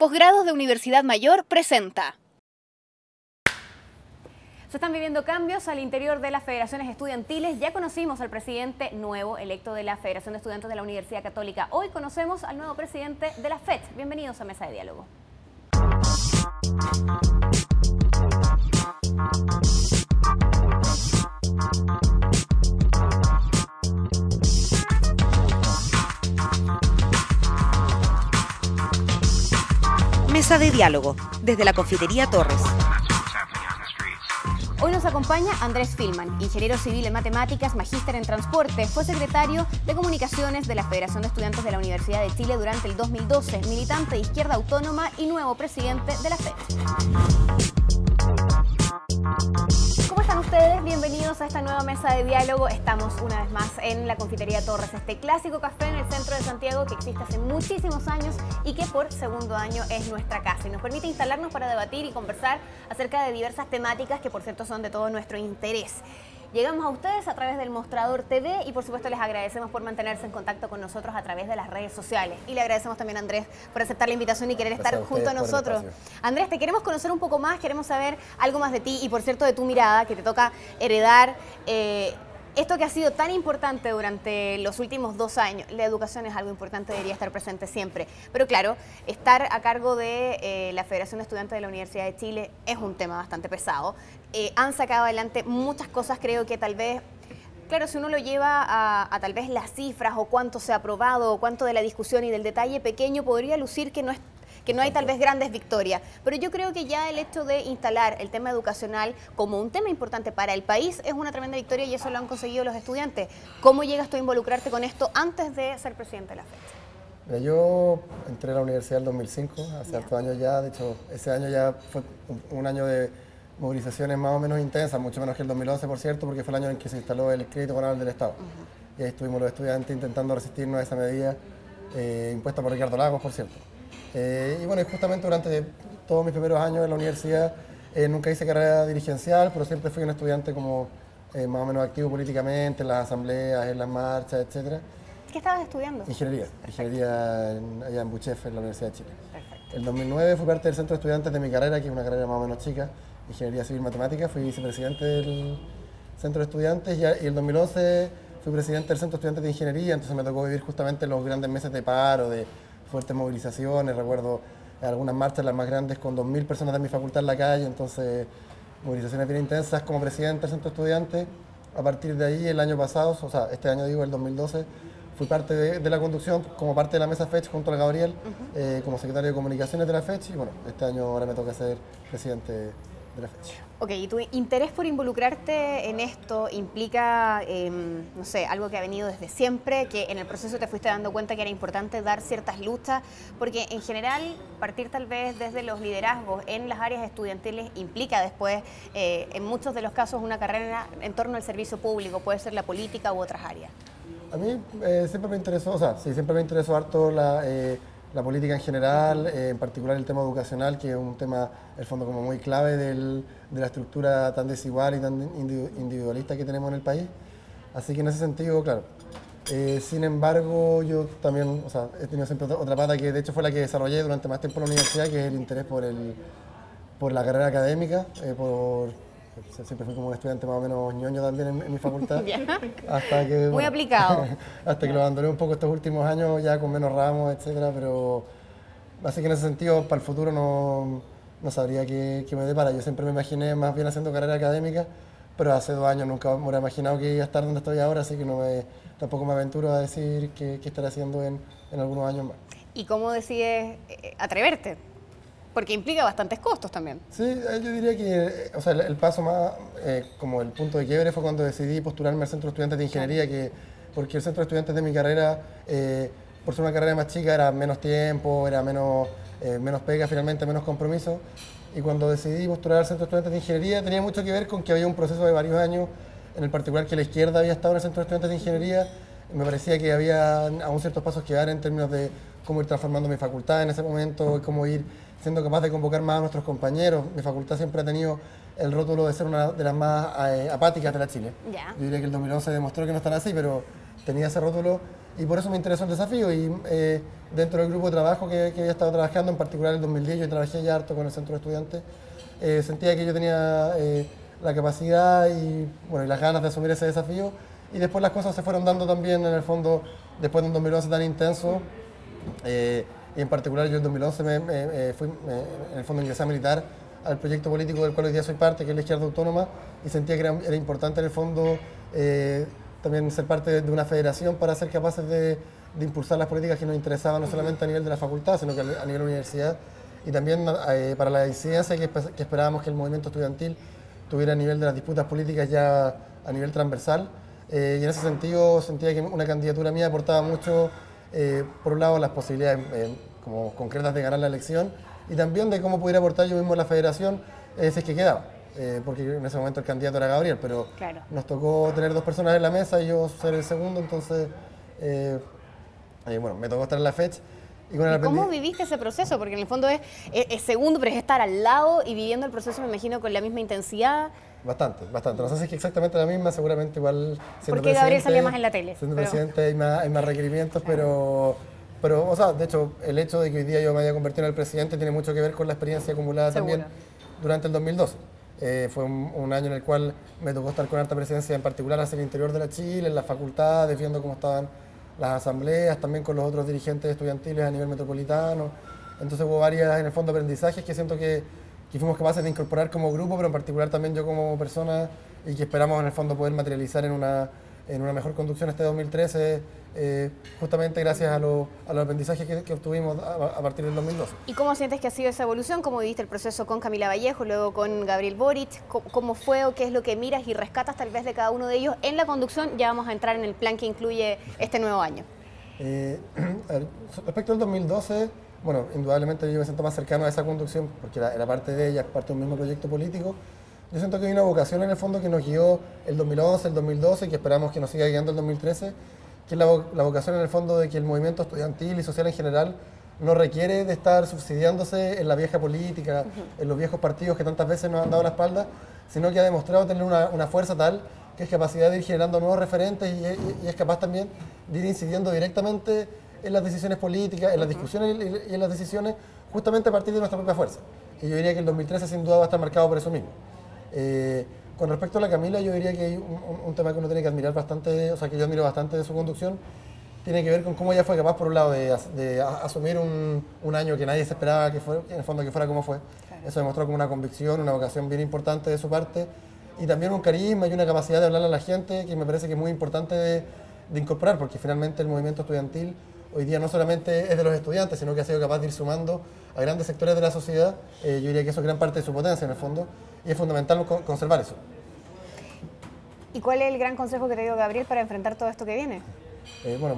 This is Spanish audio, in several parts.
Posgrados de Universidad Mayor presenta. Se están viviendo cambios al interior de las federaciones estudiantiles. Ya conocimos al presidente nuevo electo de la Federación de Estudiantes de la Universidad Católica. Hoy conocemos al nuevo presidente de la FET. Bienvenidos a Mesa de Diálogo. Mesa de Diálogo, desde la Confitería Torres. Hoy nos acompaña Andrés Filman, ingeniero civil en matemáticas, magíster en transporte, fue secretario de comunicaciones de la Federación de Estudiantes de la Universidad de Chile durante el 2012, militante de Izquierda Autónoma y nuevo presidente de la FET. ¿Cómo están ustedes? Bienvenidos a esta nueva mesa de diálogo. Estamos una vez más en la Confitería Torres, este clásico café en el centro de Santiago que existe hace muchísimos años y que por segundo año es nuestra casa y nos permite instalarnos para debatir y conversar acerca de diversas temáticas que por cierto son de todo nuestro interés. Llegamos a ustedes a través del Mostrador TV y por supuesto les agradecemos por mantenerse en contacto con nosotros a través de las redes sociales. Y le agradecemos también a Andrés por aceptar la invitación y querer estar junto a nosotros. Andrés, te queremos conocer un poco más, queremos saber algo más de ti y por cierto de tu mirada, que te toca heredar esto que ha sido tan importante durante los últimos 2 años. La educación es algo importante, debería estar presente siempre. Pero claro, estar a cargo de la Federación de Estudiantes de la Universidad de Chile es un tema bastante pesado. Han sacado adelante muchas cosas, creo que tal vez, claro, si uno lo lleva a tal vez las cifras o cuánto se ha aprobado o cuánto de la discusión y del detalle pequeño, podría lucir que no hay tal vez grandes victorias, pero yo creo que ya el hecho de instalar el tema educacional como un tema importante para el país es una tremenda victoria y eso lo han conseguido los estudiantes. ¿Cómo llegas tú a involucrarte con esto antes de ser presidente de la FET? Yo entré a la universidad en 2005, hace hartos años ya, de hecho ese año ya fue un año de movilizaciones más o menos intensas, mucho menos que el 2011 por cierto, porque fue el año en que se instaló el crédito conable del Estado. Y ahí estuvimos los estudiantes intentando resistirnos a esa medida impuesta por Ricardo Lagos, por cierto. Y bueno, justamente durante todos mis primeros años en la universidad nunca hice carrera dirigencial, pero siempre fui un estudiante como más o menos activo políticamente, en las asambleas, en las marchas, etc. ¿Qué estabas estudiando? Ingeniería, allá en Buchef, en la Universidad de Chile. Perfecto. El 2009 fui parte del centro de estudiantes de mi carrera, que es una carrera más o menos chica, Ingeniería Civil Matemática, fui vicepresidente del centro de estudiantes y el 2011 fui presidente del centro de estudiantes de Ingeniería, entonces me tocó vivir justamente los grandes meses de paro, de fuertes movilizaciones, recuerdo algunas marchas, las más grandes, con 2000 personas de mi facultad en la calle, entonces movilizaciones bien intensas como presidente del centro de estudiantes. A partir de ahí, el año pasado, o sea, este año digo, el 2012, fui parte de la conducción como parte de la mesa FECH junto a Gabriel, como secretario de comunicaciones de la FECH y bueno, este año ahora me toca ser presidente de la FECH. Ok, ¿y tu interés por involucrarte en esto implica, no sé, algo que ha venido desde siempre, que en el proceso te fuiste dando cuenta que era importante dar ciertas luchas? Porque en general, partir tal vez desde los liderazgos en las áreas estudiantiles implica después, en muchos de los casos, una carrera en torno al servicio público, puede ser la política u otras áreas. A mí siempre me interesó, o sea, sí, siempre me interesó harto la política en general, en particular el tema educacional, que es un tema, en el fondo, como muy clave de la estructura tan desigual y tan individualista que tenemos en el país. Así que en ese sentido, claro. Sin embargo, yo también, o sea, he tenido siempre otra pata que de hecho fue la que desarrollé durante más tiempo en la universidad, que es el interés por la carrera académica, siempre fui como un estudiante más o menos ñoño también en mi facultad. Hasta que, muy aplicado. Hasta que lo abandoné un poco estos últimos años, ya con menos ramos, etcétera, pero así que en ese sentido, para el futuro no sabría qué me depara. Yo siempre me imaginé más bien haciendo carrera académica, pero hace 2 años nunca me hubiera imaginado que iba a estar donde estoy ahora, así que tampoco me aventuro a decir qué estaré haciendo en algunos años más. ¿Y cómo decides atreverte? Porque implica bastantes costos también. Sí, yo diría que o sea, el paso más, como el punto de quiebre fue cuando decidí postularme al Centro de Estudiantes de Ingeniería, porque el Centro de Estudiantes de mi carrera, por ser una carrera más chica, era menos tiempo, era menos pega, finalmente menos compromiso. Y cuando decidí postular al Centro de Estudiantes de Ingeniería tenía mucho que ver con que había un proceso de varios años, en el particular que la izquierda había estado en el Centro de Estudiantes de Ingeniería. Me parecía que había aún ciertos pasos que dar en términos de cómo ir transformando mi facultad en ese momento, cómo ir siendo capaz de convocar más a nuestros compañeros. Mi facultad siempre ha tenido el rótulo de ser una de las más apáticas de la Chile. Ya. Yo diría que el 2011 demostró que no están así, pero tenía ese rótulo y por eso me interesó el desafío. Y dentro del grupo de trabajo que había estado trabajando, en particular en el 2010, yo trabajé ya harto con el centro de estudiantes, sentía que yo tenía la capacidad y, bueno, y las ganas de asumir ese desafío. Y después las cosas se fueron dando también, en el fondo, después de un 2011 tan intenso. Y en particular yo en 2011 en el fondo ingresé a militar al proyecto político del cual hoy día soy parte, que es la Izquierda Autónoma, y sentía que era importante en el fondo también ser parte de una federación para ser capaces de impulsar las políticas que nos interesaban no solamente a nivel de la facultad, sino que a nivel de la universidad, y también para la incidencia que esperábamos que el movimiento estudiantil tuviera a nivel de las disputas políticas ya a nivel transversal. Y en ese sentido sentía que una candidatura mía aportaba mucho, por un lado, las posibilidades como concretas de ganar la elección, y también de cómo pudiera aportar yo mismo a la federación si es que quedaba. Porque en ese momento el candidato era Gabriel, pero Claro. nos tocó tener dos personas en la mesa y yo ser el segundo, entonces bueno, me tocó estar en la fecha. Y con el ¿Cómo viviste ese proceso? Porque en el fondo es segundo, pero es estar al lado y viviendo el proceso, me imagino, con la misma intensidad. Bastante. No sé si es que exactamente la misma, seguramente igual siendo Porque Gabriel presidente, salía más en la tele. Siendo pero- presidente hay más requerimientos, pero, o sea, de hecho, el hecho de que hoy día yo me haya convertido en el presidente tiene mucho que ver con la experiencia acumulada Seguro. también durante el 2012. Fue un año en el cual me tocó estar con alta presidencia, en particular hacia el interior de la Chile, en las facultades, viendo cómo estaban las asambleas, también con los otros dirigentes estudiantiles a nivel metropolitano. Entonces hubo varias, en el fondo, aprendizajes que siento que fuimos capaces de incorporar como grupo, pero en particular también yo como persona, y que esperamos en el fondo poder materializar en una mejor conducción este 2013, justamente gracias a los aprendizajes que obtuvimos a partir del 2012. ¿Y cómo sientes que ha sido esa evolución? ¿Cómo viviste el proceso con Camila Vallejo, luego con Gabriel Boric? ¿Cómo fue o qué es lo que miras y rescatas tal vez de cada uno de ellos en la conducción? Ya vamos a entrar en el plan que incluye este nuevo año. A ver, respecto al 2012, bueno, indudablemente yo me siento más cercano a esa conducción porque era parte de ella, es parte de un mismo proyecto político. Yo siento que hay una vocación en el fondo que nos guió el 2011, el 2012 y que esperamos que nos siga guiando el 2013, que es la vocación en el fondo de que el movimiento estudiantil y social en general no requiere de estar subsidiándose en la vieja política, en los viejos partidos que tantas veces nos han dado la espalda, sino que ha demostrado tener una fuerza tal que es capacidad de ir generando nuevos referentes y es capaz también de ir incidiendo directamente en las decisiones políticas, en las discusiones y en las decisiones, justamente a partir de nuestra propia fuerza. Y yo diría que el 2013 sin duda va a estar marcado por eso mismo. Con respecto a la Camila, yo diría que hay un tema que uno tiene que admirar bastante, o sea, que yo admiro bastante de su conducción, tiene que ver con cómo ella fue capaz, por un lado, de asumir un año que nadie se esperaba que en el fondo que fuera como fue. Claro. Eso demostró como una convicción, una vocación bien importante de su parte, y también un carisma y una capacidad de hablarle a la gente que me parece que es muy importante de incorporar, porque finalmente el movimiento estudiantil hoy día no solamente es de los estudiantes, sino que ha sido capaz de ir sumando a grandes sectores de la sociedad. Yo diría que eso es gran parte de su potencia en el fondo, y es fundamental conservar eso. ¿Y cuál es el gran consejo que te dio Gabriel para enfrentar todo esto que viene? Bueno,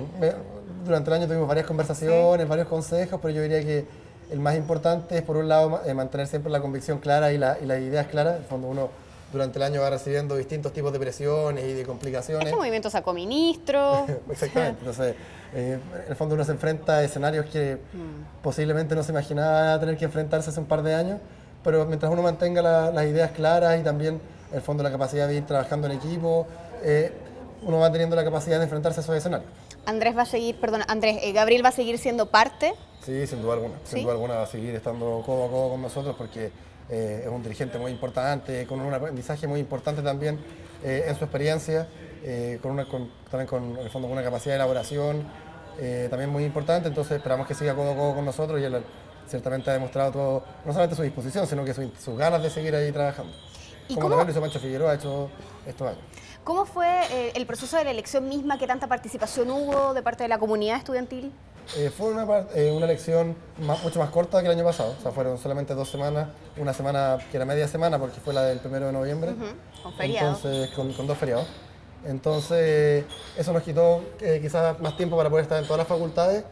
durante el año tuvimos varias conversaciones, varios consejos, pero yo diría que el más importante es, por un lado, mantener siempre la convicción clara y las ideas claras. En el fondo, uno durante el año va recibiendo distintos tipos de presiones y de complicaciones. Este movimiento sacó ministros. Exactamente. Entonces, en el fondo uno se enfrenta a escenarios que posiblemente no se imaginaba tener que enfrentarse hace un par de años, pero mientras uno mantenga las ideas claras y también, en el fondo, la capacidad de ir trabajando en equipo, uno va teniendo la capacidad de enfrentarse a esos escenarios. Gabriel va a seguir siendo parte. Sí, sin duda alguna. ¿Sí? Sin duda alguna va a seguir estando codo a codo con nosotros porque es un dirigente muy importante, con un aprendizaje muy importante también en su experiencia, también con, en el fondo, con una capacidad de elaboración también muy importante. Entonces esperamos que siga codo a codo con nosotros, y él ciertamente ha demostrado todo, no solamente su disposición, sino que sus ganas de seguir ahí trabajando. Como también lo hizo Pancho Figueroa ha hecho estos años. ¿Cómo fue el proceso de la elección misma? ¿Qué tanta participación hubo de parte de la comunidad estudiantil? Fue una elección mucho más corta que el año pasado, o sea, fueron solamente 2 semanas, una semana que era media semana porque fue la del 1 de noviembre, con feriado. Entonces, con 2 feriados. Entonces, eso nos quitó quizás más tiempo para poder estar en todas las facultades,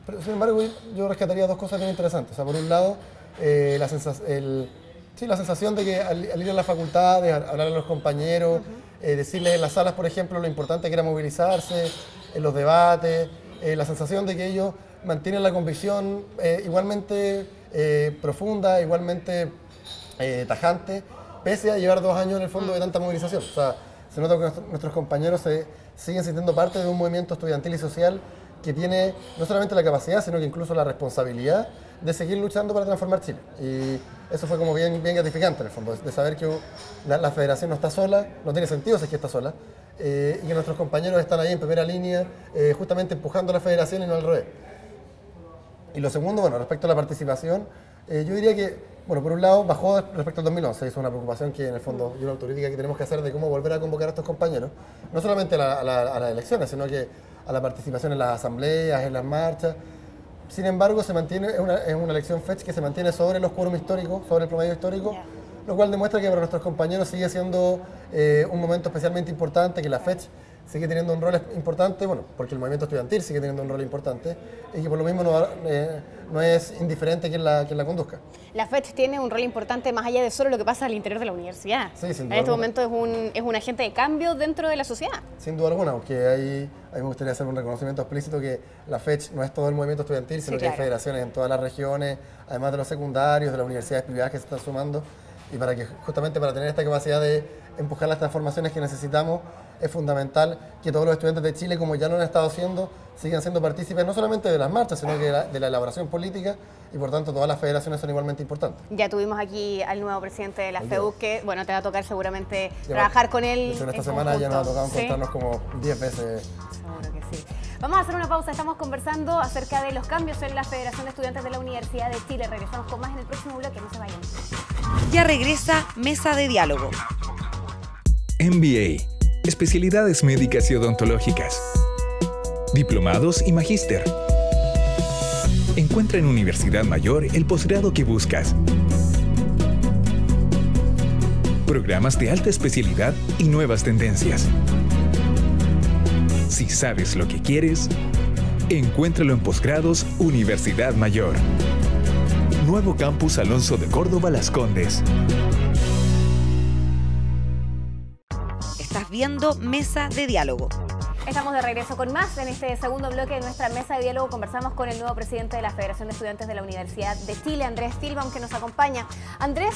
pero sin embargo yo rescataría 2 cosas bien interesantes. O sea, por un lado, la sensación de que al ir a las facultades, hablar a los compañeros, decirles en las salas, por ejemplo, lo importante que era movilizarse, en los debates, la sensación de que ellos mantienen la convicción igualmente profunda, igualmente tajante, pese a llevar 2 años en el fondo de tanta movilización. O sea, se nota que nuestros compañeros siguen sintiendo parte de un movimiento estudiantil y social que tiene no solamente la capacidad, sino que incluso la responsabilidad de seguir luchando para transformar Chile. Y eso fue como bien gratificante en el fondo, de saber que la federación no está sola, no tiene sentido si es que está sola, y que nuestros compañeros están ahí en primera línea, justamente empujando a la federación y no al revés. Y lo segundo, bueno, respecto a la participación, yo diría que, bueno, por un lado bajó respecto al 2011, es una preocupación que en el fondo y una autocrítica que tenemos que hacer de cómo volver a convocar a estos compañeros, no solamente a las elecciones, sino que a la participación en las asambleas, en las marchas. Sin embargo, se mantiene, es una elección FECH que se mantiene sobre los quórum históricos, sobre el promedio histórico, lo cual demuestra que para nuestros compañeros sigue siendo un momento especialmente importante, que la FECH sigue teniendo un rol importante, bueno, porque el movimiento estudiantil sigue teniendo un rol importante y que por lo mismo no es indiferente quien la conduzca. La FECH tiene un rol importante más allá de solo lo que pasa al interior de la universidad. Sí, sin duda en este alguna. momento es un agente de cambio dentro de la sociedad. Sin duda alguna, aunque ahí me gustaría hacer un reconocimiento explícito que la FECH no es todo el movimiento estudiantil, sino Sí, que hay claro. federaciones en todas las regiones, además de los secundarios, de las universidades privadas que se están sumando, y justamente para tener esta capacidad de empujar las transformaciones que necesitamos, es fundamental que todos los estudiantes de Chile, como ya lo han estado haciendo, sigan siendo partícipes no solamente de las marchas, sino que de la elaboración política, y por tanto todas las federaciones son igualmente importantes. Ya tuvimos aquí al nuevo presidente de la Ahí FEUC, que bueno, te va a tocar seguramente Ya trabajar con él. De hecho, en esta en semana ya nos ha conjunto. tocado ¿Sí? encontrarnos como 10 veces. Seguro que sí. Vamos a hacer una pausa, estamos conversando acerca de los cambios en la Federación de Estudiantes de la Universidad de Chile. Regresamos con más en el próximo bloque, no se vayan. Ya regresa Mesa de Diálogo. MBA, especialidades médicas y odontológicas, diplomados y magíster. Encuentra en Universidad Mayor el posgrado que buscas. Programas de alta especialidad y nuevas tendencias. Si sabes lo que quieres, encuéntralo en Posgrados Universidad Mayor. Nuevo Campus Alonso de Córdoba Las Condes. Estás viendo Mesa de Diálogo. Estamos de regreso con más. En este segundo bloque de nuestra mesa de diálogo conversamos con el nuevo presidente de la Federación de Estudiantes de la Universidad de Chile, Andrés Tilbaum, que nos acompaña. Andrés,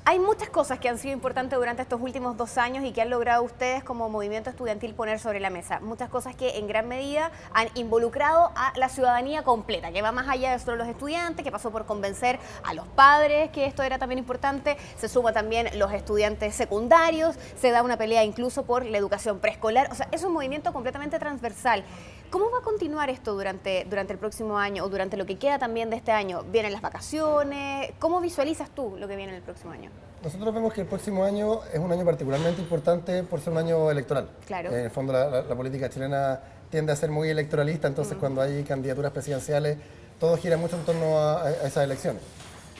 hay muchas cosas que han sido importantes durante estos últimos 2 años y que han logrado ustedes como movimiento estudiantil poner sobre la mesa. Muchas cosas que en gran medida han involucrado a la ciudadanía completa, que va más allá de solo los estudiantes, que pasó por convencer a los padres que esto era también importante. Se suma también los estudiantes secundarios, se da una pelea incluso por la educación preescolar. O sea, es un movimiento completamente transversal. ¿Cómo va a continuar esto durante el próximo año o durante lo que queda también de este año? ¿Vienen las vacaciones? ¿Cómo visualizas tú lo que viene en el próximo año? Nosotros vemos que el próximo año es un año particularmente importante por ser un año electoral. Claro. En el fondo la política chilena tiende a ser muy electoralista, entonces cuando hay candidaturas presidenciales, todo gira mucho en torno a esas elecciones.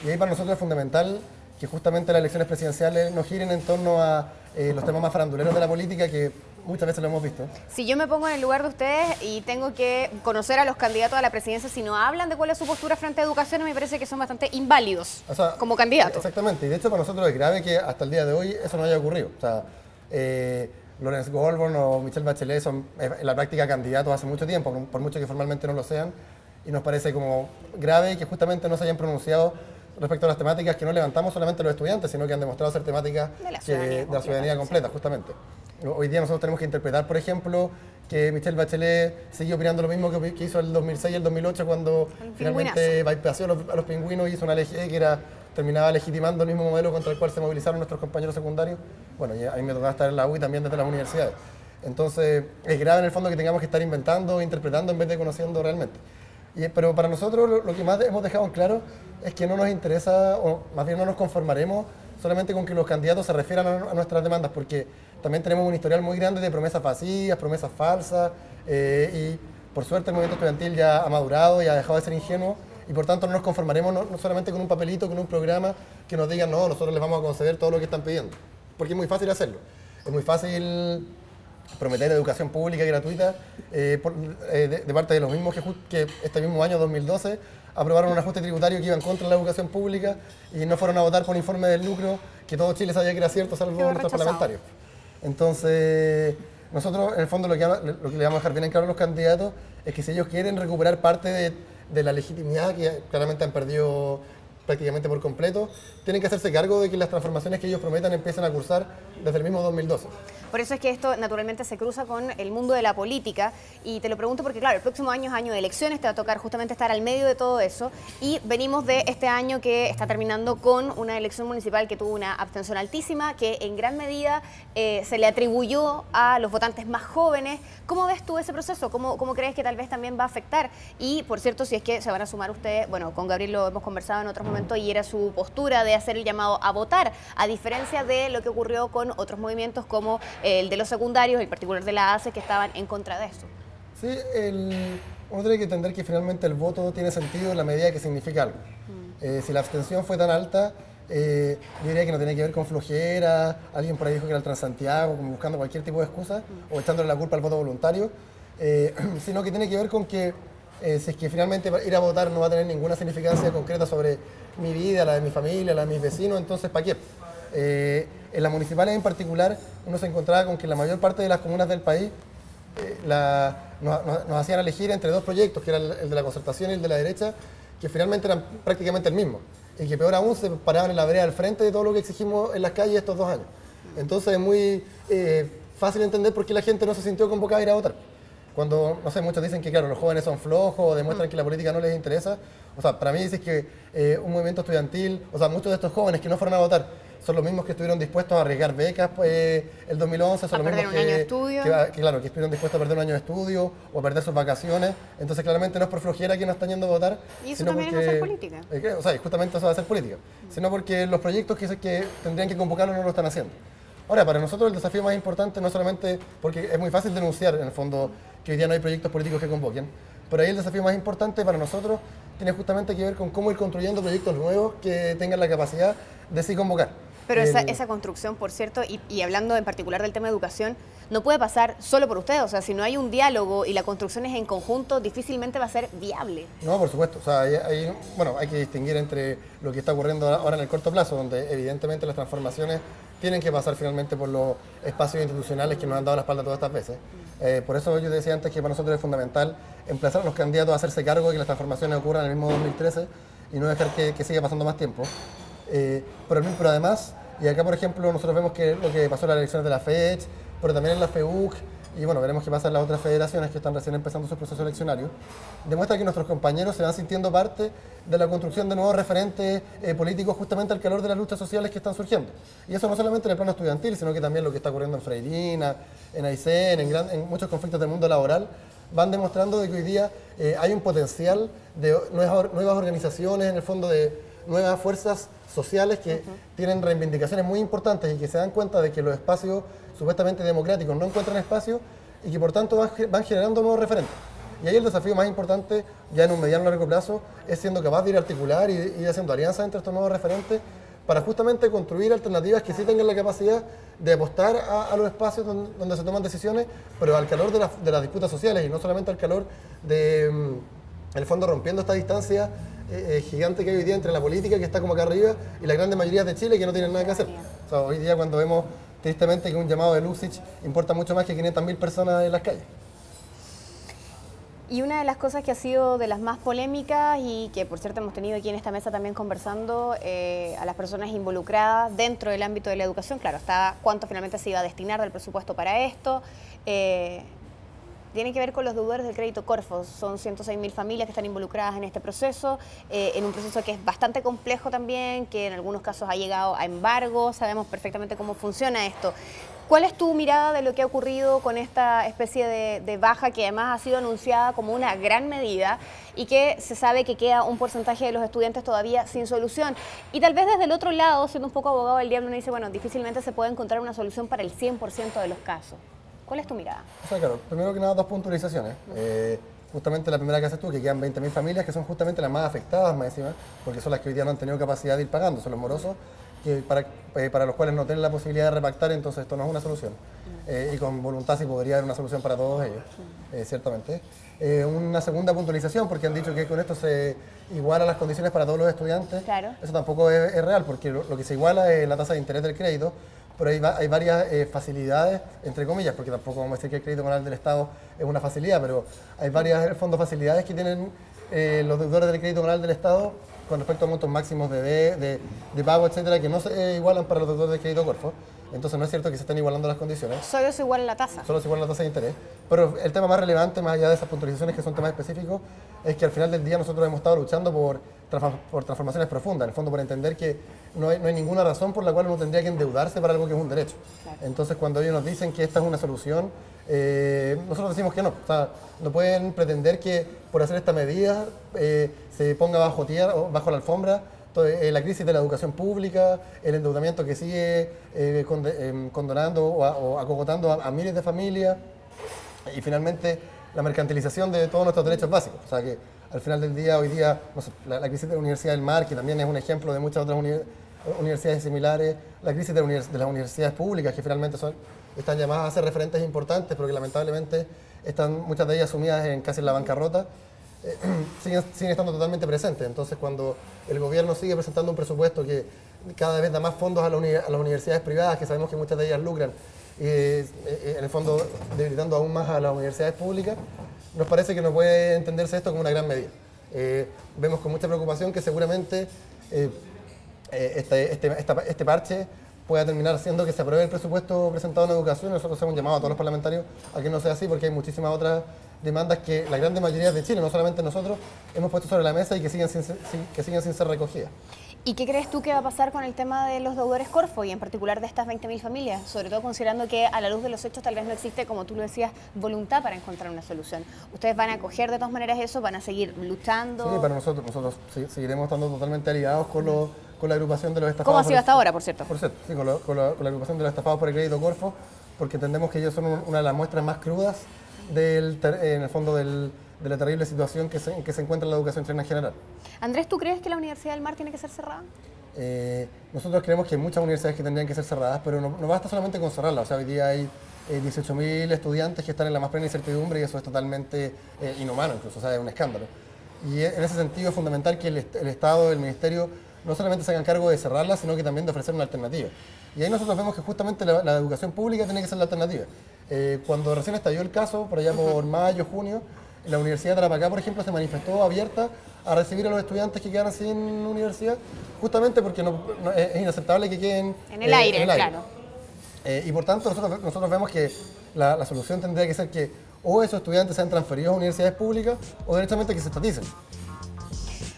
Y ahí para nosotros es fundamental que justamente las elecciones presidenciales no giren en torno a los temas más faranduleros de la política, que muchas veces lo hemos visto. Si yo me pongo en el lugar de ustedes y tengo que conocer a los candidatos a la presidencia, si no hablan de cuál es su postura frente a educación, me parece que son bastante inválidos O sea, como candidatos. Exactamente, y de hecho para nosotros es grave que hasta el día de hoy eso no haya ocurrido. O sea, Lorenz Goldborn o Michelle Bachelet son en la práctica candidatos hace mucho tiempo, por mucho que formalmente no lo sean, y nos parece como grave que justamente no se hayan pronunciado respecto a las temáticas que no levantamos solamente los estudiantes, sino que han demostrado ser temáticas de la ciudadanía completa, justamente. Hoy día nosotros tenemos que interpretar, por ejemplo, que Michelle Bachelet siguió opinando lo mismo que hizo el 2006 y el 2008 cuando finalmente bypassó a los pingüinos y hizo una LGE que terminaba legitimando el mismo modelo contra el cual se movilizaron nuestros compañeros secundarios. Bueno, y a mí me tocaba estar en la U y también desde las universidades. Entonces, es grave en el fondo que tengamos que estar inventando, interpretando en vez de conociendo realmente. Pero para nosotros lo que más hemos dejado en claro es que no nos interesa, o más bien no nos conformaremos solamente con que los candidatos se refieran a nuestras demandas, porque también tenemos un historial muy grande de promesas vacías, promesas falsas, y por suerte el movimiento estudiantil ya ha madurado y ha dejado de ser ingenuo, y por tanto no nos conformaremos no solamente con un papelito, con un programa que nos digan, no, nosotros les vamos a conceder todo lo que están pidiendo, porque es muy fácil hacerlo. Es muy fácil prometer educación pública y gratuita de parte de los mismos que este mismo año, 2012, aprobaron un ajuste tributario que iba en contra de la educación pública y no fueron a votar por informe del lucro, que todo Chile sabía que era cierto, salvo nuestros parlamentarios. Entonces, nosotros en el fondo lo que le vamos a dejar bien en claro a los candidatos es que si ellos quieren recuperar parte de la legitimidad que claramente han perdido prácticamente por completo, tienen que hacerse cargo de que las transformaciones que ellos prometan empiecen a cursar desde el mismo 2012. Por eso es que esto naturalmente se cruza con el mundo de la política y te lo pregunto porque claro, el próximo año es año de elecciones, te va a tocar justamente estar al medio de todo eso y venimos de este año que está terminando con una elección municipal que tuvo una abstención altísima, que en gran medida se le atribuyó a los votantes más jóvenes. ¿Cómo ves tú ese proceso? ¿Cómo crees que tal vez también va a afectar? Y por cierto, si es que se van a sumar ustedes, bueno, con Gabriel lo hemos conversado en otros momentos y era su postura de hacer el llamado a votar, a diferencia de lo que ocurrió con otros movimientos como el de los secundarios, el particular de la ACE, que estaban en contra de eso. Sí, uno tiene que entender que finalmente el voto tiene sentido en la medida que significa algo. Si la abstención fue tan alta, yo diría que no tiene que ver con flojera, alguien por ahí dijo que era el Transantiago, como buscando cualquier tipo de excusa, o echándole la culpa al voto voluntario, sino que tiene que ver con que si es que finalmente ir a votar no va a tener ninguna significancia concreta sobre mi vida, la de mi familia, la de mis vecinos, entonces ¿para qué? En las municipales en particular, uno se encontraba con que la mayor parte de las comunas del país nos hacían elegir entre dos proyectos, que era el de la concertación y el de la derecha, que finalmente eran prácticamente el mismo. Y que peor aún se paraban en la vereda al frente de todo lo que exigimos en las calles estos 2 años. Entonces es muy fácil entender por qué la gente no se sintió convocada a ir a votar. Cuando, no sé, muchos dicen que claro, los jóvenes son flojos o demuestran que la política no les interesa. O sea, para mí dices que un movimiento estudiantil, o sea, muchos de estos jóvenes que no fueron a votar, son los mismos que estuvieron dispuestos a arriesgar becas el 2011, son los mismos que estuvieron dispuestos a perder un año de estudio o a perder sus vacaciones. Entonces claramente no es por flojera que no están yendo a votar. Y eso también es hacer política. O sea, justamente eso va a ser política. Sino porque los proyectos que tendrían que convocarlo no lo están haciendo. Ahora, para nosotros el desafío más importante no solamente, porque es muy fácil denunciar en el fondo que hoy día no hay proyectos políticos que convoquen, pero ahí el desafío más importante para nosotros tiene justamente que ver con cómo ir construyendo proyectos nuevos que tengan la capacidad de sí convocar. Pero esa construcción, por cierto, y hablando en particular del tema de educación, no puede pasar solo por ustedes. O sea, si no hay un diálogo y la construcción es en conjunto, difícilmente va a ser viable. No, por supuesto. O sea, hay que distinguir entre lo que está ocurriendo ahora en el corto plazo, donde evidentemente las transformaciones tienen que pasar finalmente por los espacios institucionales que nos han dado la espalda todas estas veces. Por eso yo decía antes que para nosotros es fundamental emplazar a los candidatos a hacerse cargo de que las transformaciones ocurran en el mismo 2013 y no dejar que siga pasando más tiempo. Pero además, y acá por ejemplo nosotros vemos que lo que pasó en las elecciones de la FECH, pero también en la FEUC, y bueno, veremos qué pasa en las otras federaciones que están recién empezando su proceso eleccionario, demuestra que nuestros compañeros se van sintiendo parte de la construcción de nuevos referentes políticos justamente al calor de las luchas sociales que están surgiendo. Y eso no solamente en el plano estudiantil, sino que también lo que está ocurriendo en Freirina, en Aysén, en muchos conflictos del mundo laboral, van demostrando de que hoy día hay un potencial de nuevas organizaciones, en el fondo de nuevas fuerzas sociales que tienen reivindicaciones muy importantes y que se dan cuenta de que los espacios supuestamente democráticos no encuentran espacio y que por tanto van generando nuevos referentes. Y ahí el desafío más importante, ya en un mediano y largo plazo, es siendo capaz de ir a articular y ir haciendo alianzas entre estos nuevos referentes para justamente construir alternativas que sí tengan la capacidad de apostar a los espacios donde se toman decisiones, pero al calor de las disputas sociales y no solamente al calor de, en el fondo, rompiendo esta distancia gigante que hay hoy día entre la política, que está como acá arriba, y la gran mayoría de Chile, que no tienen nada que hacer. O sea, hoy día cuando vemos tristemente que un llamado de Lucic importa mucho más que 500.000 personas en las calles. Y una de las cosas que ha sido de las más polémicas y que por cierto hemos tenido aquí en esta mesa también conversando a las personas involucradas dentro del ámbito de la educación, claro, está cuánto finalmente se iba a destinar del presupuesto para esto. Tiene que ver con los deudores del crédito Corfo. Son 106.000 familias que están involucradas en este proceso, en un proceso que es bastante complejo también, que en algunos casos ha llegado a embargo. Sabemos perfectamente cómo funciona esto. ¿Cuál es tu mirada de lo que ha ocurrido con esta especie de baja que además ha sido anunciada como una gran medida y que se sabe que queda un porcentaje de los estudiantes todavía sin solución? Y tal vez desde el otro lado, siendo un poco abogado del diablo, uno dice, bueno, difícilmente se puede encontrar una solución para el 100% de los casos. ¿Cuál es tu mirada? O sea, claro, primero que nada, 2 puntualizaciones. Justamente la primera que haces tú, que quedan 20.000 familias, que son justamente las más afectadas, más encima, porque son las que hoy día no han tenido capacidad de ir pagando, son los morosos, que para los cuales no tienen la posibilidad de repactar, entonces esto no es una solución. Y con voluntad sí podría haber una solución para todos ellos, ciertamente. Una segunda puntualización, porque han dicho que con esto se iguala las condiciones para todos los estudiantes. Claro. Eso tampoco es real, porque lo que se iguala es la tasa de interés del crédito, pero hay varias facilidades, entre comillas, porque tampoco vamos a decir que el crédito comunal del Estado es una facilidad, pero hay varias, en el fondo, facilidades que tienen los deudores del crédito comunal del Estado con respecto a montos máximos de pago, etcétera, que no se igualan para los deudores de crédito Corfo. Entonces no es cierto que se estén igualando las condiciones. Solo se iguala la tasa. Solo se iguala la tasa de interés. Pero el tema más relevante, más allá de esas puntualizaciones que son temas específicos, es que al final del día nosotros hemos estado luchando por transformaciones profundas, en el fondo por entender que no hay ninguna razón por la cual uno tendría que endeudarse para algo que es un derecho. Claro. Entonces cuando ellos nos dicen que esta es una solución, nosotros decimos que no. O sea, no pueden pretender que por hacer esta medida se ponga bajo tierra o bajo la alfombra la crisis de la educación pública, el endeudamiento que sigue condonando o acogotando a miles de familias y finalmente la mercantilización de todos nuestros derechos básicos. O sea que al final del día, hoy día, no sé, la crisis de la Universidad del Mar, que también es un ejemplo de muchas otras universidades similares, la crisis de las universidades públicas, que finalmente están llamadas a ser referentes importantes, pero que lamentablemente están muchas de ellas sumidas casi en la bancarrota, siguen estando totalmente presentes. Entonces, cuando el gobierno sigue presentando un presupuesto que cada vez da más fondos a las universidades privadas, que sabemos que muchas de ellas lucran, en el fondo debilitando aún más a las universidades públicas, nos parece que no puede entenderse esto como una gran medida. Vemos con mucha preocupación que seguramente este parche pueda terminar haciendo que se apruebe el presupuesto presentado en educación. Nosotros hemos llamado a todos los parlamentarios a que no sea así, porque hay muchísimas otras demandas que la gran mayoría de Chile, no solamente nosotros, hemos puesto sobre la mesa y que siguen sin ser recogidas. ¿Y qué crees tú que va a pasar con el tema de los deudores Corfo y en particular de estas 20.000 familias? Sobre todo considerando que a la luz de los hechos tal vez no existe, como tú lo decías, voluntad para encontrar una solución. ¿Ustedes van a acoger de todas maneras eso? ¿Van a seguir luchando? Sí, para nosotros seguiremos estando totalmente aliados con la agrupación de los estafados. ¿Cómo ha sido hasta ahora, por cierto? Por cierto, sí, con la agrupación de los estafados por el crédito Corfo, porque entendemos que ellos son una de las muestras más crudas en el fondo de la terrible situación en que se encuentra la educación chilena en general. Andrés, ¿tú crees que la Universidad del Mar tiene que ser cerrada? Nosotros creemos que hay muchas universidades que tendrían que ser cerradas, pero no basta solamente con cerrarlas. O sea, hoy día hay 18.000 estudiantes que están en la más plena incertidumbre y eso es totalmente inhumano incluso, o sea, es un escándalo. Y en ese sentido es fundamental que el Estado, el Ministerio, no solamente se hagan cargo de cerrarlas, sino que también de ofrecer una alternativa. Y ahí nosotros vemos que justamente la educación pública tiene que ser la alternativa. Cuando recién estalló el caso, por allá por mayo, junio, la Universidad de Tarapacá, por ejemplo, se manifestó abierta a recibir a los estudiantes que quedan sin universidad, justamente porque es inaceptable que queden en el aire, claro. Y por tanto, nosotros vemos que la solución tendría que ser que o esos estudiantes sean transferidos a universidades públicas o directamente que se estaticen.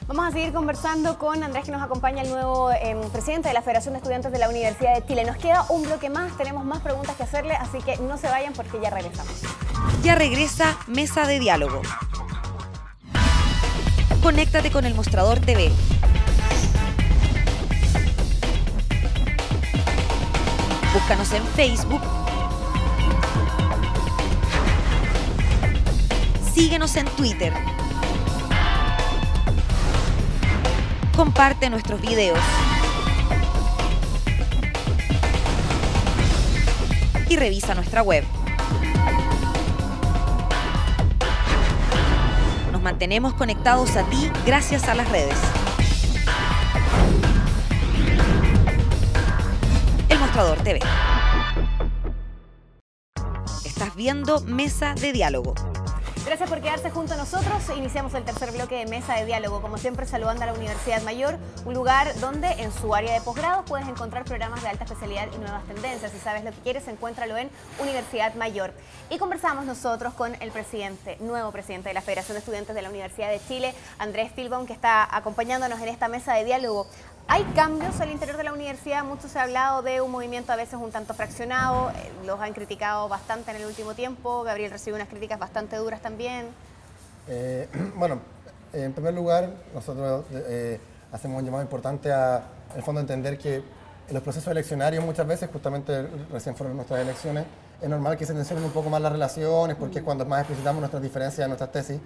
Vamos a seguir conversando con Andrés, que nos acompaña, el nuevo presidente de la Federación de Estudiantes de la Universidad de Chile. Nos queda un bloque más, tenemos más preguntas que hacerle, así que no se vayan porque ya regresamos. Ya regresa Mesa de Diálogo. Conéctate con el Mostrador TV. Búscanos en Facebook. Síguenos en Twitter. Comparte nuestros videos. Y revisa nuestra web. Nos mantenemos conectados a ti gracias a las redes. El Mostrador TV. Estás viendo Mesa de Diálogo. Gracias por quedarse junto a nosotros. Iniciamos el tercer bloque de Mesa de Diálogo, como siempre saludando a la Universidad Mayor, un lugar donde en su área de posgrado puedes encontrar programas de alta especialidad y nuevas tendencias. Si sabes lo que quieres, encuéntralo en Universidad Mayor. Y conversamos nosotros con el nuevo presidente de la Federación de Estudiantes de la Universidad de Chile, Andrés Filbaum, que está acompañándonos en esta Mesa de Diálogo. ¿Hay cambios al interior de la universidad? Mucho se ha hablado de un movimiento a veces un tanto fraccionado, los han criticado bastante en el último tiempo, Gabriel recibe unas críticas bastante duras también. Bueno, en primer lugar, nosotros hacemos un llamado importante al fondo a entender que en los procesos eleccionarios muchas veces, justamente recién fueron nuestras elecciones, es normal que se tensionen un poco más las relaciones porque es cuando más explicitamos nuestras diferencias, nuestras tesis,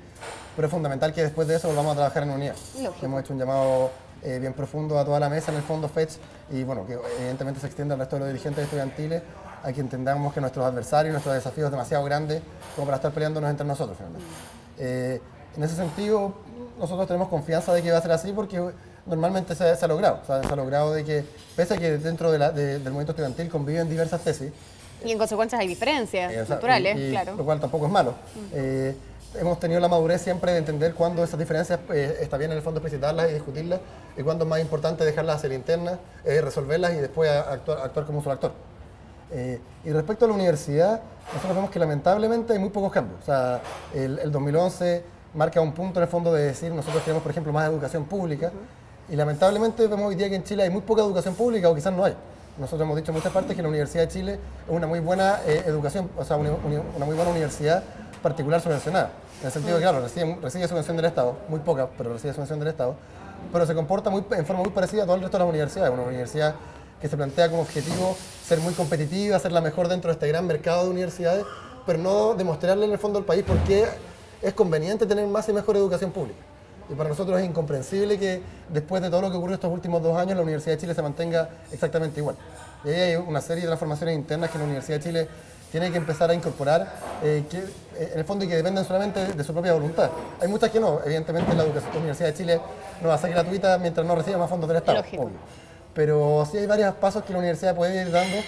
pero es fundamental que después de eso volvamos a trabajar en unidad. Hemos hecho un llamado bien profundo a toda la mesa, en el fondo FECH, y bueno, que evidentemente se extiende al resto de los dirigentes estudiantiles, a que entendamos que nuestros adversarios, nuestros desafíos son demasiado grandes como para estar peleándonos entre nosotros, finalmente. En ese sentido, nosotros tenemos confianza de que va a ser así porque normalmente se ha logrado. O sea, se ha logrado de que, pese a que dentro del movimiento estudiantil conviven diversas tesis. Y en consecuencia hay diferencias naturales, claro. Lo cual tampoco es malo. hemos tenido la madurez siempre de entender cuándo esas diferencias está bien en el fondo explicitarlas y discutirlas, y cuándo es más importante dejarlas hacer internas, resolverlas y después actuar como un solo actor. Y respecto a la universidad, nosotros vemos que lamentablemente hay muy pocos cambios. O sea, el 2011 marca un punto en el fondo de decir, nosotros queremos, por ejemplo, más educación pública, y lamentablemente vemos hoy día que en Chile hay muy poca educación pública, o quizás no hay. Nosotros hemos dicho en muchas partes que la Universidad de Chile es una muy buena educación, o sea, una muy buena universidad particular subvencionada. En el sentido de, claro, recibe subvención del Estado, muy poca, pero recibe subvención del Estado, pero se comporta en forma muy parecida a todo el resto de las universidades. Una universidad que se plantea como objetivo ser muy competitiva, ser la mejor dentro de este gran mercado de universidades, pero no demostrarle en el fondo al país por qué es conveniente tener más y mejor educación pública. Y para nosotros es incomprensible que después de todo lo que ocurrió estos últimos 2 años, la Universidad de Chile se mantenga exactamente igual. Y ahí hay una serie de transformaciones internas que la Universidad de Chile tiene que empezar a incorporar, en el fondo, y que dependen solamente de su propia voluntad. Hay muchas que no. Evidentemente la Universidad de Chile no va a ser gratuita mientras no reciba más fondos del Estado, obvio. Pero sí hay varios pasos que la universidad puede ir dando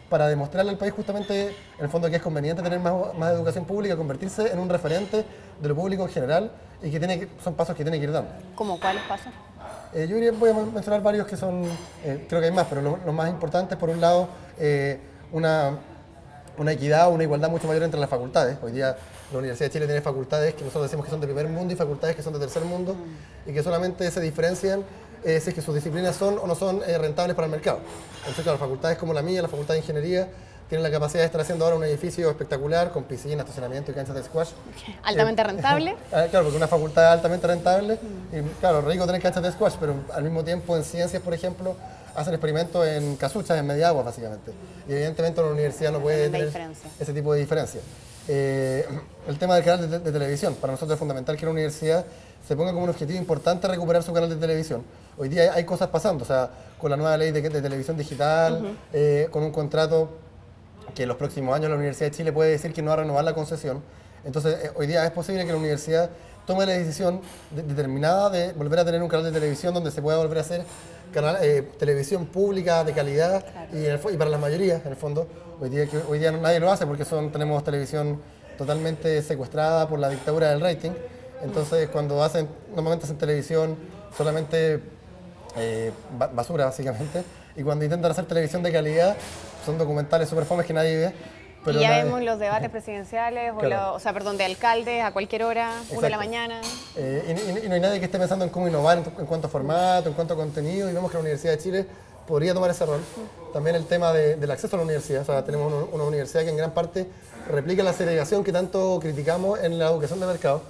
para demostrarle al país justamente, en el fondo, que es conveniente tener más educación pública, convertirse en un referente de lo público en general, y que son pasos que tiene que ir dando. ¿Cómo cuáles pasos? Yo voy a mencionar varios que son, creo que hay más, pero los más importantes, por un lado, una equidad, una igualdad mucho mayor entre las facultades. Hoy día la Universidad de Chile tiene facultades que nosotros decimos que son de primer mundo y facultades que son de tercer mundo, y que solamente se diferencian si es que sus disciplinas son o no son rentables para el mercado. Entonces, claro, facultades como la mía, la Facultad de Ingeniería, tienen la capacidad de estar haciendo ahora un edificio espectacular con piscina, estacionamiento y canchas de squash. ¿Altamente rentable? Claro, porque una facultad es altamente rentable, y claro, rico tener canchas de squash, pero al mismo tiempo en ciencias, por ejemplo, hacen experimentos en casuchas, en media agua, básicamente. Y evidentemente la universidad no puede tener ese tipo de diferencia. El tema del canal de televisión. Para nosotros es fundamental que la universidad se ponga como un objetivo importante recuperar su canal de televisión. Hoy día hay cosas pasando, o sea, con la nueva ley de televisión digital, con un contrato que en los próximos años la Universidad de Chile puede decir que no va a renovar la concesión. Entonces, hoy día es posible que la universidad tome la decisión determinada de volver a tener un canal de televisión donde se pueda volver a hacer televisión pública de calidad, y para las mayorías, en el fondo. Hoy día nadie lo hace porque tenemos televisión totalmente secuestrada por la dictadura del rating. Entonces, normalmente hacen televisión solamente basura, básicamente. Y cuando intentan hacer televisión de calidad, son documentales súper fomes que nadie ve. Pero y ya vemos los debates presidenciales, claro, de alcaldes a cualquier hora, 1 de la mañana. Y no hay nadie que esté pensando en cómo innovar en cuanto a formato, en cuanto a contenido, y vemos que la Universidad de Chile podría tomar ese rol. También el tema del acceso a la universidad. O sea, tenemos una universidad que en gran parte replica la segregación que tanto criticamos en la educación de mercado.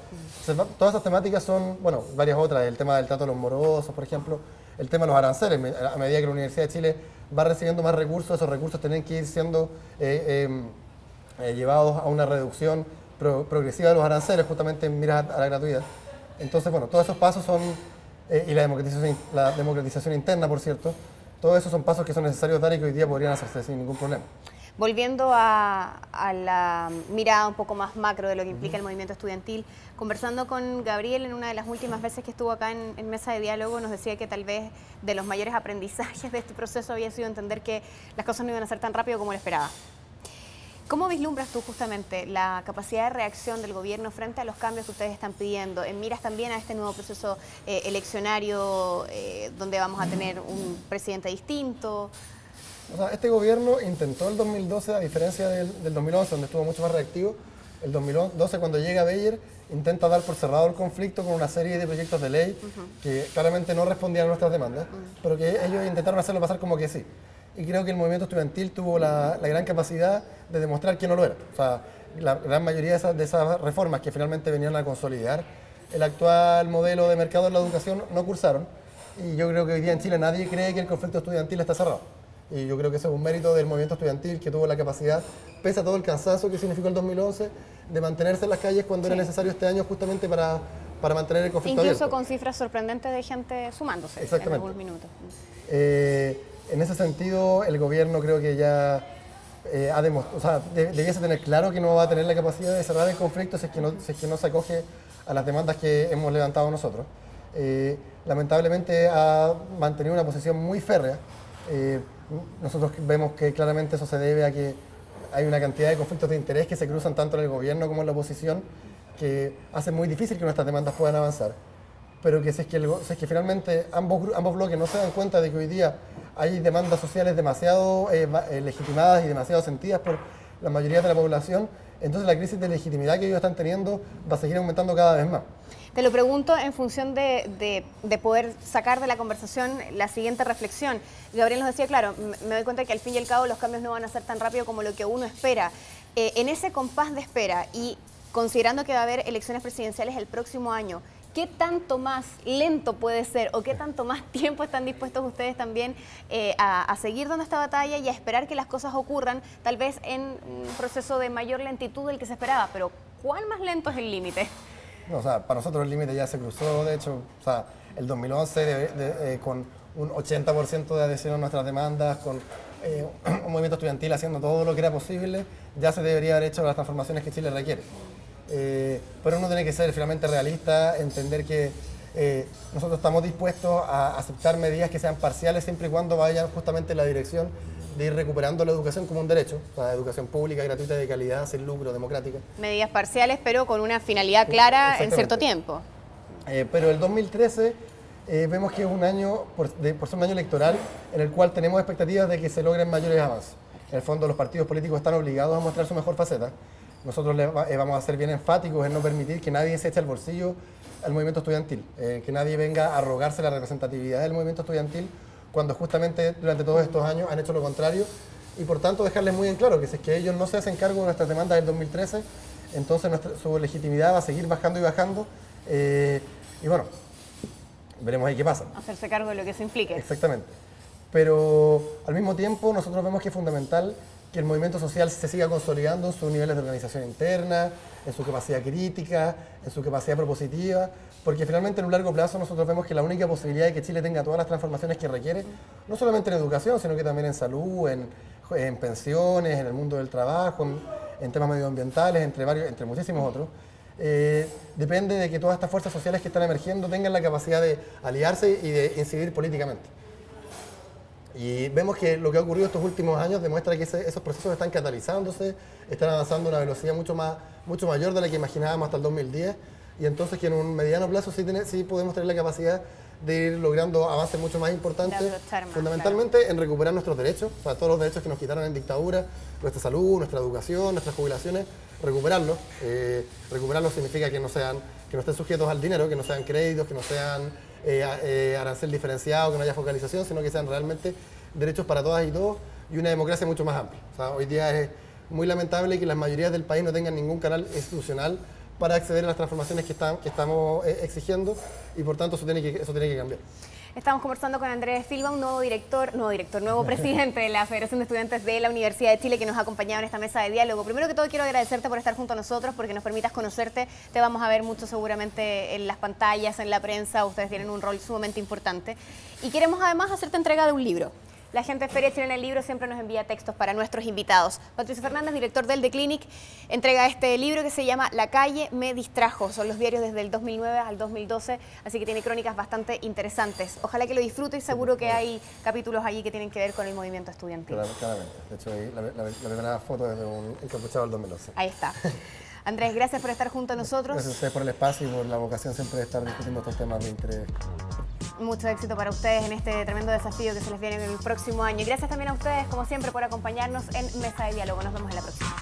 Todas esas temáticas son, bueno, varias otras, el tema del trato de los morosos, por ejemplo, el tema de los aranceles. A medida que la Universidad de Chile va recibiendo más recursos, esos recursos tienen que ir siendo llevados a una reducción progresiva de los aranceles, justamente en miras a la gratuidad. Entonces, bueno, todos esos pasos son, y la democratización interna, por cierto, todos esos son pasos que son necesarios dar y que hoy día podrían hacerse sin ningún problema. Volviendo a la mirada un poco más macro de lo que implica el movimiento estudiantil, conversando con Gabriel en una de las últimas veces que estuvo acá en Mesa de Diálogo, nos decía que tal vez de los mayores aprendizajes de este proceso había sido entender que las cosas no iban a ser tan rápido como lo esperaba. ¿Cómo vislumbras tú justamente la capacidad de reacción del gobierno frente a los cambios que ustedes están pidiendo? En miras también a este nuevo proceso eleccionario donde vamos a tener un presidente distinto. O sea, este gobierno intentó el 2012, a diferencia del 2011, donde estuvo mucho más reactivo. El 2012, cuando llega Beyer, intenta dar por cerrado el conflicto con una serie de proyectos de ley que claramente no respondían a nuestras demandas, pero que ellos intentaron hacerlo pasar como que sí. Y creo que el movimiento estudiantil tuvo la gran capacidad de demostrar que no lo era. O sea, la gran mayoría de esas reformas que finalmente venían a consolidar el actual modelo de mercado de la educación no cursaron. Y yo creo que hoy día en Chile nadie cree que el conflicto estudiantil está cerrado. Y yo creo que ese es un mérito del movimiento estudiantil, que tuvo la capacidad, pese a todo el cansancio que significó el 2011, de mantenerse en las calles cuando era necesario este año, justamente para mantener el conflicto incluso abierto. Con cifras sorprendentes de gente sumándose en algunos minutos. En ese sentido, el gobierno creo que ya ha demostrado, o sea, debiese tener claro que no va a tener la capacidad de cerrar el conflicto si es que no se acoge a las demandas que hemos levantado nosotros. Lamentablemente ha mantenido una posición muy férrea. Nosotros vemos que claramente eso se debe a que hay una cantidad de conflictos de interés que se cruzan tanto en el gobierno como en la oposición, que hacen muy difícil que nuestras demandas puedan avanzar. Pero que si es que finalmente ambos bloques no se dan cuenta de que hoy día hay demandas sociales demasiado legitimadas y demasiado sentidas por la mayoría de la población, entonces la crisis de legitimidad que ellos están teniendo va a seguir aumentando cada vez más. Te lo pregunto en función de poder sacar de la conversación la siguiente reflexión. Gabriel nos decía, claro, me doy cuenta que al fin y al cabo los cambios no van a ser tan rápido como lo que uno espera. En ese compás de espera y considerando que va a haber elecciones presidenciales el próximo año, ¿qué tanto más lento puede ser o qué tanto más tiempo están dispuestos ustedes también a seguir dando esta batalla y a esperar que las cosas ocurran, tal vez en un proceso de mayor lentitud del que se esperaba? Pero ¿cuál más lento es el límite? No, o sea, para nosotros el límite ya se cruzó, de hecho, o sea, el 2011 con un 80% de adhesión a nuestras demandas, con un movimiento estudiantil haciendo todo lo que era posible, ya se debería haber hecho las transformaciones que Chile requiere. Pero uno tiene que ser finalmente realista, entender que nosotros estamos dispuestos a aceptar medidas que sean parciales siempre y cuando vayan justamente en la dirección de ir recuperando la educación como un derecho, o sea, educación pública, gratuita, de calidad, sin lucro, democrática. Medidas parciales, pero con una finalidad clara en cierto tiempo. Pero el 2013 vemos que es un año, por ser un año electoral, en el cual tenemos expectativas de que se logren mayores avances. En el fondo, los partidos políticos están obligados a mostrar su mejor faceta. Nosotros vamos a ser bien enfáticos en no permitir que nadie se eche al bolsillo al movimiento estudiantil, que nadie venga a arrogarse la representatividad del movimiento estudiantil cuando justamente durante todos estos años han hecho lo contrario, y por tanto dejarles muy en claro que si es que ellos no se hacen cargo de nuestras demandas del 2013, entonces su legitimidad va a seguir bajando y bajando, y bueno, veremos ahí qué pasa. Hacerse cargo de lo que eso implique. Exactamente. Pero al mismo tiempo nosotros vemos que es fundamental que el movimiento social se siga consolidando en sus niveles de organización interna, en su capacidad crítica, en su capacidad propositiva, porque finalmente en un largo plazo nosotros vemos que la única posibilidad de que Chile tenga todas las transformaciones que requiere, no solamente en educación, sino que también en salud, en pensiones, en el mundo del trabajo, en temas medioambientales, entre muchísimos otros, depende de que todas estas fuerzas sociales que están emergiendo tengan la capacidad de aliarse y de incidir políticamente. Y vemos que lo que ha ocurrido estos últimos años demuestra que esos procesos están catalizándose, están avanzando a una velocidad mucho mayor de la que imaginábamos hasta el 2010, y entonces que en un mediano plazo sí podemos tener la capacidad de ir logrando avances mucho más importantes, fundamentalmente en recuperar nuestros derechos, o sea, todos los derechos que nos quitaron en dictadura, nuestra salud, nuestra educación, nuestras jubilaciones, recuperarlos. Recuperarlos significa que no estén sujetos al dinero, que no sean créditos, que no sean arancel diferenciado, que no haya focalización, sino que sean realmente derechos para todas y todos, y una democracia mucho más amplia. O sea, hoy día es muy lamentable que las mayorías del país no tengan ningún canal institucional para acceder a las transformaciones que estamos exigiendo, y por tanto eso tiene que cambiar. Estamos conversando con Andrés Filba, un nuevo presidente de la Federación de Estudiantes de la Universidad de Chile, que nos ha acompañado en esta mesa de diálogo. Primero que todo quiero agradecerte por estar junto a nosotros, porque nos permitas conocerte. Te vamos a ver mucho seguramente en las pantallas, en la prensa. Ustedes tienen un rol sumamente importante. Y queremos además hacerte entrega de un libro. La gente de Feria Chilena del Libro siempre nos envía textos para nuestros invitados. Patricio Fernández, director del The Clinic, entrega este libro que se llama La calle me distrajo. Son los diarios desde el 2009 al 2012, así que tiene crónicas bastante interesantes. Ojalá que lo disfrute, y seguro que hay capítulos allí que tienen que ver con el movimiento estudiantil. Claramente. De hecho, ahí la primera foto es de un encapuchado del 2012. Ahí está. Andrés, gracias por estar junto a nosotros. Gracias a ustedes por el espacio y por la vocación siempre de estar discutiendo estos temas de interés. Mucho éxito para ustedes en este tremendo desafío que se les viene en el próximo año. Y gracias también a ustedes, como siempre, por acompañarnos en Mesa de Diálogo. Nos vemos en la próxima.